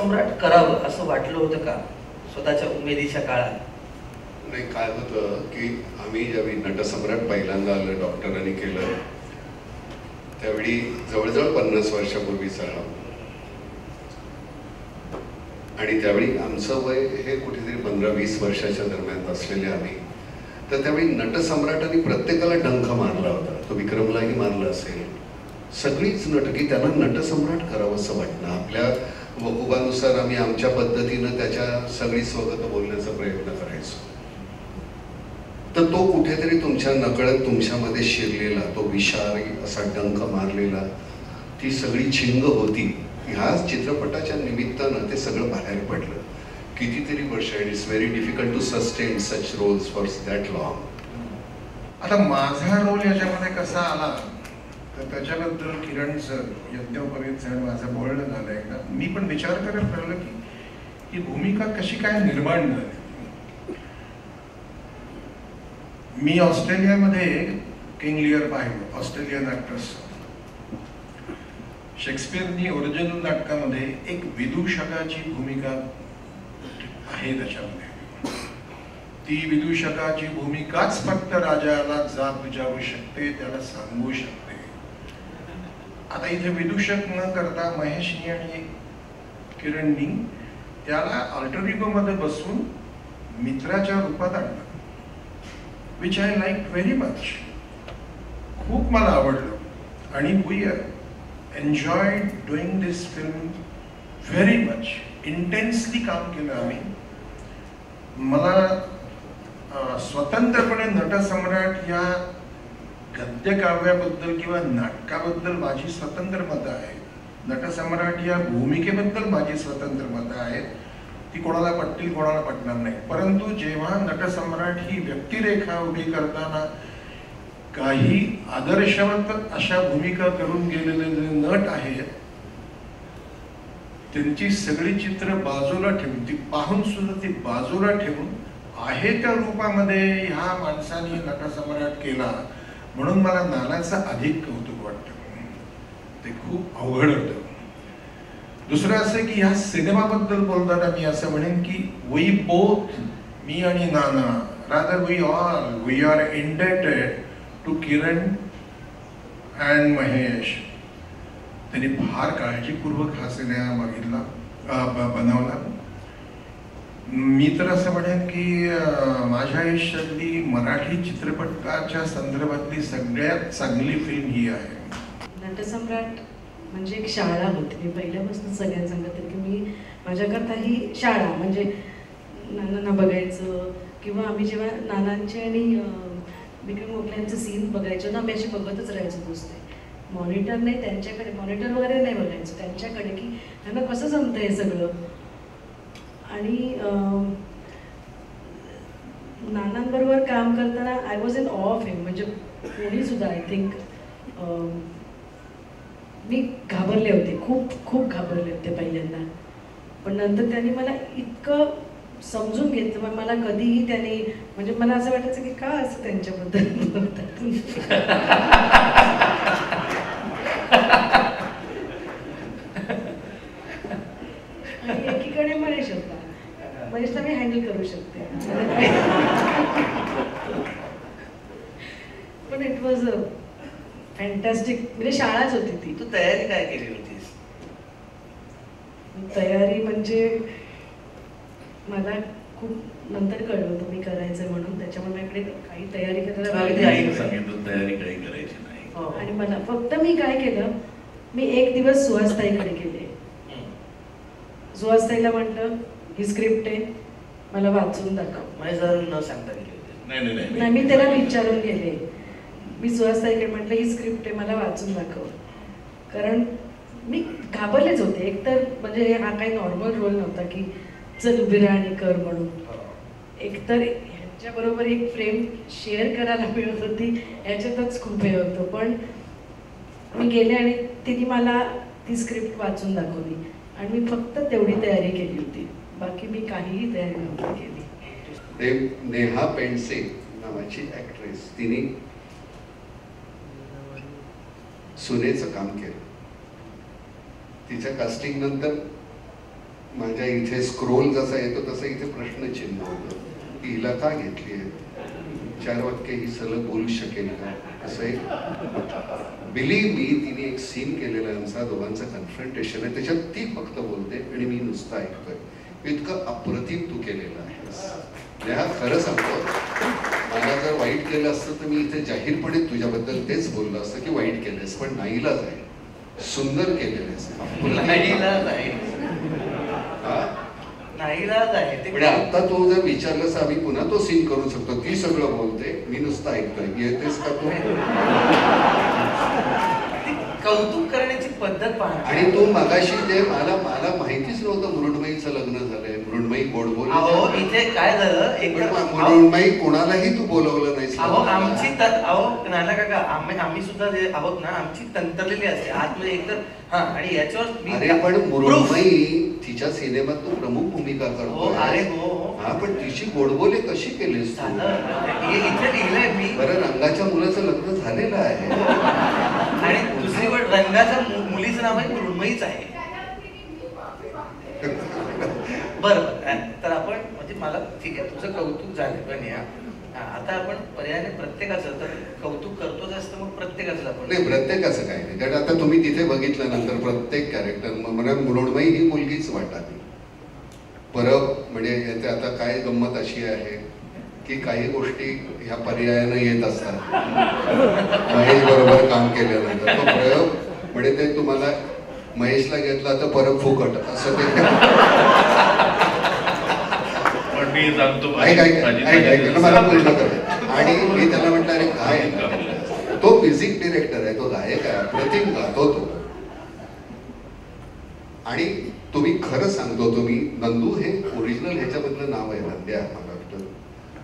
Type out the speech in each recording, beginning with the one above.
नटसम्राट करावं असं वाटलं होतं का स्वतःच्या उमेदीच्या काळात? नाही, काय होतं की आम्ही ज्यावेळी नटसम्राट पहिल्यांदा आलं डॉक्टरांनी केलं त्यावेळी जवळजवळ 50 वर्षापूर्वीचा, आणि त्यावेळी आमचं वय हे कुठेतरी 15-20 वर्षाच्या दरम्यान असलेले आम्ही. तर त्यावेळी नटसम्राटाने प्रत्येकाला डंख मारला होता, तो विक्रमलाही मारला असेल. सगळीच नटकी त्यांना नटसम्राट करावं असं वाटणं. आपल्या वकुबानुसार आम्ही आमच्या पद्धतीनं त्याच्या सगळी स्वगत बोलण्याचा प्रयत्न करायचो. तर तो कुठेतरी तुमच्या नकळत तुमच्यामध्ये शिरलेला तो विषारी असा डंख मारलेला ती सगळी छिंग होती. ह्या चित्रपटाच्या निमित्तानं ते सगळं बाहेर पडलं. कितीतरी वर्ष, it's very difficult to sustain such roles for that long. आता माझा रोल याच्यामध्ये कसा आला तर त्याच्याबद्दल किरण सर, यज्ञोपवीत सर माझं बोलणं झालं एकदा. मी पण विचार करत राहिलो की ही भूमिका कशी काय निर्माण झाली. मी ऑस्ट्रेलियामध्ये किंग लिअर पाहिलं, ऑस्ट्रेलियन ॲक्ट्रेस. शेक्सपियरनी ओरिजिनल नाटकामध्ये एक विदूषकाची भूमिका आहे त्याच्यामध्ये. ती विदूषकाची भूमिकाच फक्त राजाला जाब विचारू शकते, त्याला सांगू शकते. आता इथे विदूषक न करता महेशनी आणि किरणनी त्याला अल्टर इगो मध्ये बसून मित्राच्या रूपात आणलं, which I like very much. खूप मला आवडलं आणि we enjoyed doing this film very much. Intensely काम केलं आम्ही. मला स्वतंत्रपणे नटसम्राट या गद्यकाव्याबद्दल किंवा नाटकाबद्दल माझी स्वतंत्र मतं आहेत. नटसम्राट या भूमिकेबद्दल माझी स्वतंत्र मतं आहेत. ती कोणाला पटतील कोणाला पटणार नाही. परंतु जेव्हा नटसम्राट ही व्यक्तिरेखा उभी करताना काही आदर्शवत अशा भूमिका करून गेलेले जे नट आहेत त्यांची सगळी चित्र बाजूला ठेवून, ती पाहून सुद्धा ती बाजूला ठेवून आहे त्या रूपामध्ये ह्या माणसाने नटसम्राट केला, म्हणून मला नानाचं अधिक कौतुक वाटतं. ते खूप अवघड होतं. दुसरं असं की ह्या सिनेमाबद्दल बोलताना मी असं म्हणेन की वी बोथ, मी आणि Nana, rather we are indebted to Kiran and Mahesh. त्यांनी फार काळजीपूर्वक हा सिनेमा बनवला. मी तर असं म्हणेन की माझ्या आयुष्यातली मराठी चित्रपटाच्या संदर्भातली सगळ्यात चांगली फिल्म ही आहे. नटसम्राट म्हणजे एक शाळा होती. मी पहिल्यापासून सगळ्यांना सांगते की मी माझ्याकरता ही शाळा म्हणजे नानांना बघायचं किंवा आम्ही जेव्हा नानांचे आणि विक्रम गोखल्यांचे सीन बघायचो ना, आम्ही अशी बघतच राहायचो नुसते. मॉनिटर नाही त्यांच्याकडे, मॉनिटर वगैरे नाही बघायचो त्यांच्याकडे की त्यांना कसं जमतं हे सगळं. आणि नानांबरोबर काम करताना आय वॉज इन ऑफ हिम. म्हणजे कोणीसुद्धा आय थिंक मी घाबरले होते, खूप घाबरले होते पहिल्यांदा. पण नंतर त्यांनी मला इतकं समजून घेतलं. मग मला कधीही त्याने म्हणजे मला असं वाटायचं की का असं त्यांच्याबद्दल बोलतात. आणि एकीकडे महेश होता, महेशला मी हँडल करू शकते. पण इट वॉज अ फॅन्टॅस्टिक, म्हणजे शाळाच होती ती. तू तयारी काय केली होतीस? तयारी म्हणजे मला खूप नंतर कळलं होतं मी करायचं म्हणून, त्याच्यामुळे माझ्याकडे काही तयारी करायला सांगितलं तयारी काही करायची नाही. आणि मला फक्त मी काय केलं, मी एक दिवस सुहासताईकडे गेले. सुहासताईला म्हटलं ही स्क्रिप्ट आहे, मला वाचून दाखव. म्हणजे जर न सांगता गेली होती? नाही, मी त्याला विचारून गेले. मी सुहासताईकडे म्हटलं ही स्क्रिप्ट आहे, मला वाचून दाखव. कारण मी घाबरलेच होते. एकतर म्हणजे हा काही नॉर्मल रोल नव्हता की चल उभी राहा आणि कर म्हणून. एकतर ह्यांच्याबरोबर एक फ्रेम शेअर करायला मिळत होती, ह्याच्यातच खूप हे होतं. पण मी गेले आणि तिने मला ती स्क्रिप्ट वाचून दाखवली आणि मी फक्त तेवढी तयारी केली होती, बाकी मी काहीही तयारी नव्हती केली. नेहा पेंडसे नावाची ॲक्ट्रेस, तिने सुनेचं काम केलं. तिच्या कास्टिंग नंतर माझ्या इथे स्क्रोल जसा येतो तसं इथे प्रश्नचिन्ह होतं की हिला का घेतली आहे, 4 वाक्य ही सलग बोलू शकेल का, असं एक बिलीव्ह मी तिने एक सीन केलेला आहे, आमचा दोघांचं कन्फ्रंटेशन आहे, त्याच्यात ती फक्त बोलते आणि मी नुसतं ऐकतोय. इतकं अप्रतिम तू केलेलं आहेस. हा खरं सांगतो, मला जर वाईट केलं असतं तर मी इथे जाहीरपणे तुझ्याबद्दल तेच बोललो असतं की वाईट केलंस, पण नाईलाज आहे, सुंदर केलेलं नाईलाज आहे. नाईलाज आहे ते. म्हणजे आता तो जर विचारलंस आम्ही पुन्हा तो सीन करू शकतो. ती सगळं बोलते, मी नुसतं ऐकतोय. येतेस का तू? कौतुक करण्याची पद्धत पहा. आणि तू मगाशी ते मला माहितीच नव्हतं मृण्मयीचं लग्न झालंय. मृण्मयी गोड बोल. अहो इथे काय झालं, एक मृण्मयी कोणालाही तू बोलवलं नाहीस. अहो आमची नाना काका आम्ही सुद्धा जे आहोत ना, आमची तंत्रलेली असते आतमध्ये एकतर. हा, आणि याच्यावर अरे पण मृण्मयी तिच्या सिनेमात तू प्रमुख भूमिका करतो. अरे हो. हा, पण तिची गोडबोले कशी केलीस तू? इथे लिहिलंय मी. बरं, रंगाच्या मुलाचं लग्न झालेलं आहे. आणि दुसरी गोष्ट, रंगाच्या मुलीचं नाव आहे मृण्मयीच आहे. बरं, तर आपण म्हणजे मला ठीक आहे, तुझं कौतुक झालं पण या आता आपण पर्यायाने प्रत्येकाचं तर कौतुक करतोच असतं, मग प्रत्येकाचं आपण नाही, प्रत्येकाचं काय नाही. कारण आता तुम्ही तिथे बघितल्यानंतर प्रत्येक कॅरेक्टर मला मृण्मयी ही मुलगीच वाटत. परब म्हणजे आता काय गंमत अशी आहे की काही गोष्टी ह्या पर्यायाने येत असतात. महेश बरोबर काम केल्यानंतर तो प्रयोग म्हणजे ते तुम्हाला महेशला घेतला तर परब फुकट असं ते. मला पूर्ण कर. आणि मी त्याला म्हटलं अरे काय, तो म्युझिक डिरेक्टर आहे, तो गायक आहे, अप्रतिम गातो तो. आणि तुम्ही खरं सांगतो, तुम्ही नंदू हे ओरिजिनल ह्याच्यामधलं नाव आहे नंद्या, मला वाटतं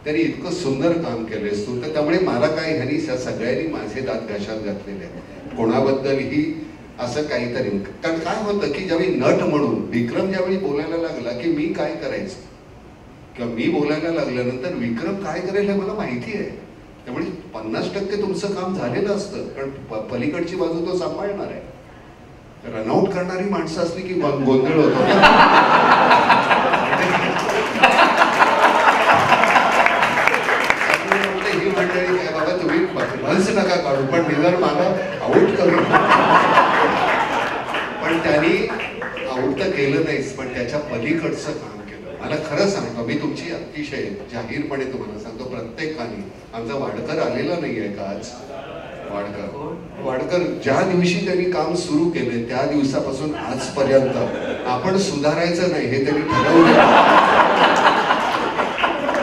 त्यांनी इतकं सुंदर काम केलंयस तू. तर त्यामुळे मला काय ह्यांनी सगळ्यांनी माझे दात घशात घातलेले आहेत. कोणाबद्दलही असं काहीतरी. कारण काय होतं की ज्यावेळी नट म्हणून विक्रम ज्यावेळी बोलायला लागला की मी काय करायचं किंवा मी बोलायला लागल्यानंतर विक्रम काय करेल हे मला माहिती आहे. त्यामुळे 50% तुमचं काम झालेलं असतं, कारण पलीकडची बाजू तो सांभाळणार आहे. रनआउट करणारी माणसं असली की गोंधळ होतो. ही मंडळी काय बाबा तुम्ही भल्स नका काढू, पण निदान मला आऊट करू. पण त्यांनी आऊट तर केलं नाहीच, पण त्याच्या पलीकडचं काम. मला खरं सांगतो, मी तुमची अतिशय जाहीरपणे तुम्हाला सांगतो, प्रत्येकाने आमचा वाडकर आलेला नाही आहे का आज? वाडकर ज्या दिवशी त्यांनी काम सुरू केले त्या दिवसापासून आजपर्यंत आपण सुधारायचं नाही हे त्यांनी ठरवलं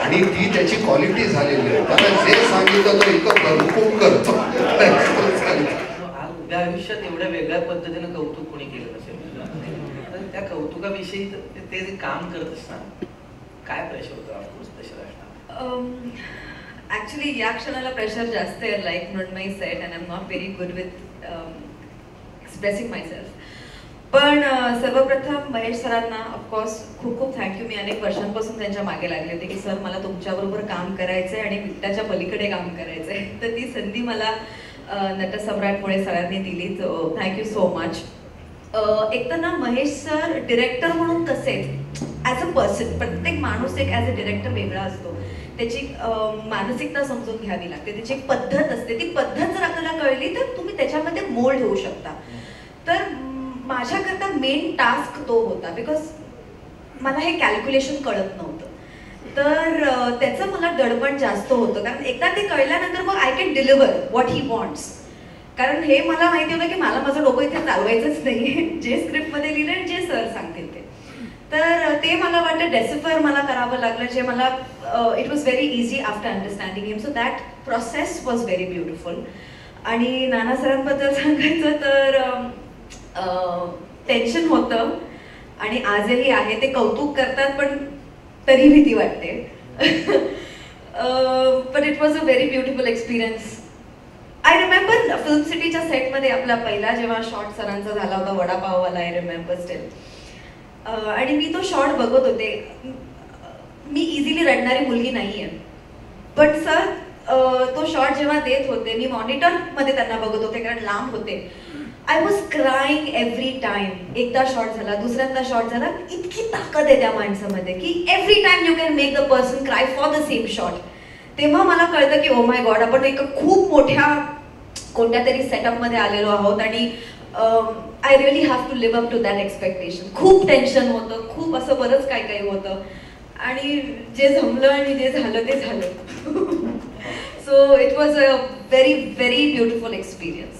आणि ती त्याची क्वालिटी झालेली आहे. त्याला जे सांगितलं तो इतकं भरपूर करतो. उद्या आयुष्यात एवढ्या वेगळ्या पद्धतीने कौतुक कोणी केलं असेल, त्या कौतुकाविषयी ते जे काम करत असतात काय प्रेशर होतं? ऑफकोर्स प्रेशर असणार. ऍक्च्युली या क्षणाला प्रेशर जास्त आहे, like Mrunmayee said, and I am not very good with expressing myself. पण सर्वप्रथम महेश सरांना ऑफकोर्स खूप खूप थँक्यू. मी अनेक वर्षांपासून त्यांच्या मागे लागले होते की सर मला तुमच्याबरोबर काम करायचं आहे आणि विट्टाच्या पलीकडे काम करायचं आहे. तर ती संधी मला नटसम्राटमुळे सरांनी दिली. So thank you so much. एक तर ना महेश सर डिरेक्टर म्हणून कसे आहेत, ॲज अ पर्सन प्रत्येक माणूस एक ॲज अ डिरेक्टर वेगळा असतो. त्याची मानसिकता समजून घ्यावी लागते, त्याची एक पद्धत असते. ती पद्धत जर आपल्याला कळली तर तुम्ही त्याच्यामध्ये मोल्ड होऊ शकता. तर माझ्याकरता मेन टास्क तो होता, बिकॉज मला हे कॅल्क्युलेशन कळत नव्हतं. तर त्याचं मला दडपण जास्त होतं, कारण एकदा ते कळल्यानंतर मग I can deliver what he wants. कारण हे मला माहिती होतं की मला माझं डोकं इथे चालवायचंच नाही, जे स्क्रिप्टमध्ये लिहिलं आणि जे सर सांगतील ते. तर ते मला वाटतं डेसिफर मला करावं लागलं, जे मला it was very easy after understanding him. So that process was very beautiful. आणि नाना सरांबद्दल सांगायचं तर टेन्शन होतं आणि आजही आहे. ते कौतुक करतात पण तरी भीती वाटते. But it was a very beautiful experience. I remember film सिटीच्या सेटमध्ये आपला पहिला जेव्हा शॉट सरांचा झाला होता वडापाववाला, आय रिमेंबर स्टिल. आणि मी तो शॉट बघत होते. मी इझिली रडणारी मुलगी नाही आहे, बट सर तो शॉट जेव्हा देत होते मी मॉनिटरमध्ये त्यांना बघत होते कारण लांब होते. I was crying every time. एकदा शॉट झाला, दुसऱ्यांदा शॉट झाला, इतकी ताकद आहे त्या माणसामध्ये की every time you can make the person cry for the same shot. तेव्हा मला कळतं की ओ माय गॉड, आपण एका खूप मोठ्या कोणत्या तरी सेटअपमध्ये आलेलो आहोत आणि I really have to live up to that expectation. खूप टेन्शन होतं, खूप असं बरंच काही काही होतं आणि जे जमलं आणि जे झालं ते झालं. So it was a very very beautiful experience.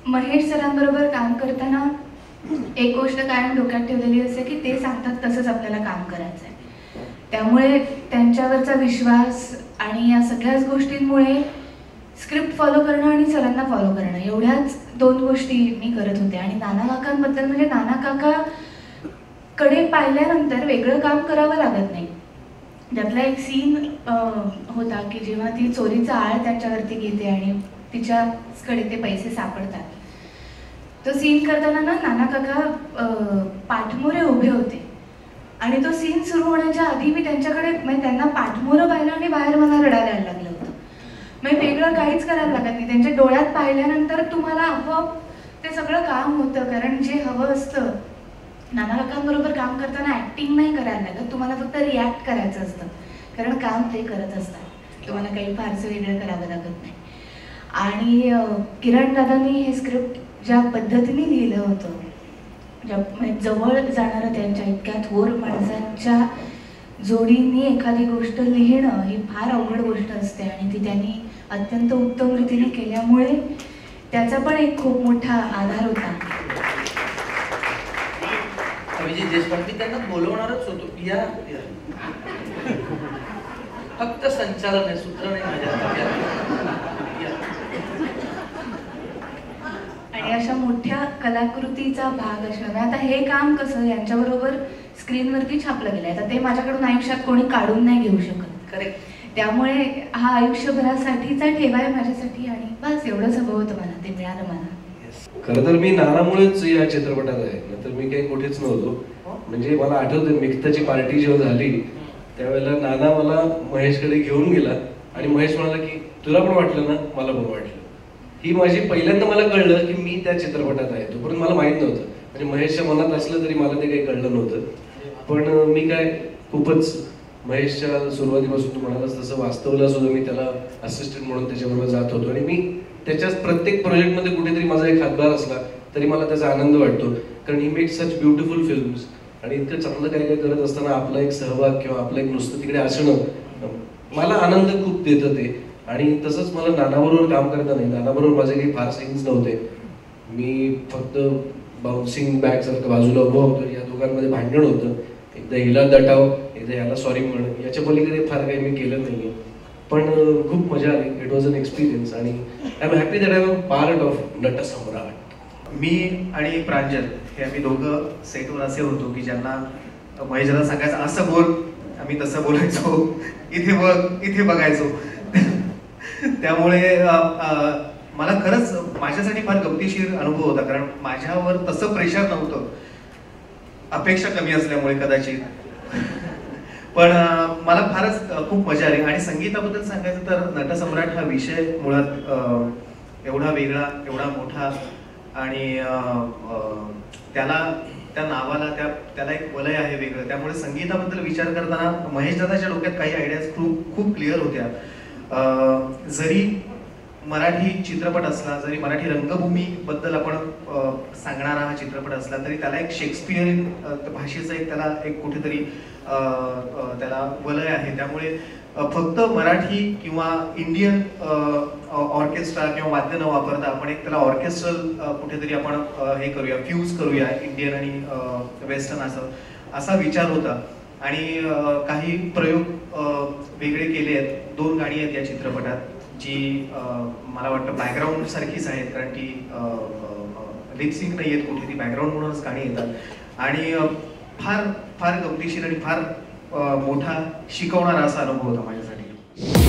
Mahesh सरांबरोबर काम करताना एक गोष्ट कायम डोक्यात ठेवलेली असते की ते सांगतात तसंच आपल्याला काम करायचं आहे. त्यामुळे त्यांच्यावरचा विश्वास आणि या सगळ्याच गोष्टींमुळे स्क्रिप्ट फॉलो करणं आणि सरांना फॉलो करणं एवढ्याच 2 गोष्टी मी करत होते. आणि नाना काकांबद्दल म्हणजे नाना काकाकडे पाहिल्यानंतर वेगळं काम करावं लागत नाही. त्यातला एक सीन होता की जेव्हा ती चोरीचा आळ त्यांच्यावरती घेते आणि तिच्याकडे ते पैसे सापडतात. तो सीन करताना ना नाना काका पाठमोरे उभे होते आणि तो सीन सुरू होण्याच्या आधी मी त्यांच्याकडे म्हणजे त्यांना पाठमोरं पाहिलं आणि बाहेर मला रडायला यायला लागलं होतं. म्हणजे वेगळं काहीच करायला लागत नाही. त्यांच्या डोळ्यात पाहिल्यानंतर तुम्हाला आपोआप ते सगळं काम होतं. कारण जे हवं असतं नाना काकांबरोबर काम करताना ॲक्टिंग नाही करायला लागत, तुम्हाला फक्त रिॲक्ट करायचं असतं. कारण काम ते करत असतात, तुम्हाला काही फारसं वेगळं करावं लागत नाही. आणि किरण दादांनी हे स्क्रिप्ट ज्या पद्धतीने लिहिलं होतं, जवळ जाणारं त्यांच्या इतक्या थोर माणसांच्या जोडींनी एखादी गोष्ट लिहिणं ही फार अवघड गोष्ट असते आणि ती त्यांनी अत्यंत उत्तम रीतीने केल्यामुळे त्याचा पण एक खूप मोठा आधार होता. अभिजित देशपांडे त्यांना बोलवणारच होतो, या फक्त संचालन आहे, सूत्र नाही माझ्या. आणि अशा मोठ्या कलाकृतीचा भाग असणं, आता हे काम कसं यांच्याबरोबर स्क्रीनवरती छापलं गेलंय, आता ते माझ्याकडून आयुष्यात कोणी काढून नाही घेऊ शकत. करेक्ट. त्यामुळे हा आयुष्यभरासाठीचा ठेवा आहे माझ्यासाठी आणि बस एवढंच हवं होतं मला, ते मिळालं मला. खरं तर मी नानामुळेच या चित्रपटात आहे, नंतर मी काही कुठेच नव्हतो. म्हणजे मला आठवतं मिक्ताची पार्टी जेव्हा झाली त्यावेळेला नाना मला महेशकडे घेऊन गेला आणि महेश म्हणाला की तुला पण वाटलं ना, मला पण वाटलं. ही माझी पहिल्यांदा मला कळलं की मी त्या चित्रपटात आहे. तोपर्यंत मला माहित नव्हतं, म्हणजे महेशच्या मनात असलं तरी मला ते काही कळलं नव्हतं. पण मी काय खूपच महेशच्या सुरुवातीपासून तू म्हणालास तसं वास्तवला सुद्धा मी त्याला असिस्टंट म्हणून त्याच्याबरोबर जात होतो आणि मी त्याच्याच प्रत्येक प्रोजेक्टमध्ये कुठेतरी माझा एक हातभार असला तरी मला त्याचा आनंद वाटतो. कारण ही मेक सच ब्युटिफुल फिल्म्स आणि इतकं चांगलं काही काही करत असताना आपला एक सहभाग किंवा आपलं एक नुसतं तिकडे असणं मला आनंद खूप देतं ते. आणि तसंच मला नानाबरोबर काम करता नाही, नानाबरोबर माझे काही फार सीन्स नव्हते. मी फक्त बाउन्सिंग बॅग सारखं बाजूला उभं होतो, या दोघांमध्ये भांडण होतं, एकदा हिला दटाव एकदा याला सॉरी म्हण, याच्या पलीकडे फार काही मी केलं नाहीये. पण खूप मजा आली. इट वॉज अन एक्सपिरियन्स आणि I am happy that I am part of Natsamrat. मी आणि प्रांजल हे आम्ही दोघं सेटवर असे होतो की ज्यांना महेशला सांगायचं असं बोल, आम्ही तसं बोलायचो, इथे बघ इथे बघायचो. त्यामुळे मला खरंच माझ्यासाठी फार गमतीशीर अनुभव होता, कारण माझ्यावर तसं प्रेशर नव्हतं, अपेक्षा कमी असल्यामुळे कदाचित. पण मला फारच खूप मजा आली. आणि संगीताबद्दल सांगायचं तर नटसम्राट हा विषय मुळात एवढा वेगळा, एवढा मोठा आणि त्या नावाला त्याला एक वलय आहे वेगळं. त्यामुळे संगीताबद्दल विचार करताना महेश दादाच्या डोक्यात काही आयडियाज खूप क्लिअर होत्या. जरी मराठी चित्रपट असला, जरी मराठी रंगभूमी बद्दल आपण सांगणारा हा चित्रपट असला तरी त्याला एक शेक्सपिअरियन भाषेचं एक त्याला एक कुठेतरी त्याला वलय आहे. त्यामुळे फक्त मराठी किंवा इंडियन ऑर्केस्ट्रा किंवा वाद्य न वापरता आपण एक त्याला ऑर्केस्ट्रल कुठेतरी आपण हे करूया, फ्यूज करूया इंडियन आणि वेस्टर्न असा विचार होता. आणि काही प्रयोग वेगळे केले आहेत. 2 गाणी आहेत या चित्रपटात जी मला वाटतं बॅकग्राऊंड सारखीच आहेत, कारण ती लिपसिंग नाही आहेत कुठे, ती बॅकग्राऊंड म्हणूनच गाणी येतात. आणि फार फार गमतीशीर आणि फार मोठा शिकवणारा असा अनुभव होता माझ्यासाठी.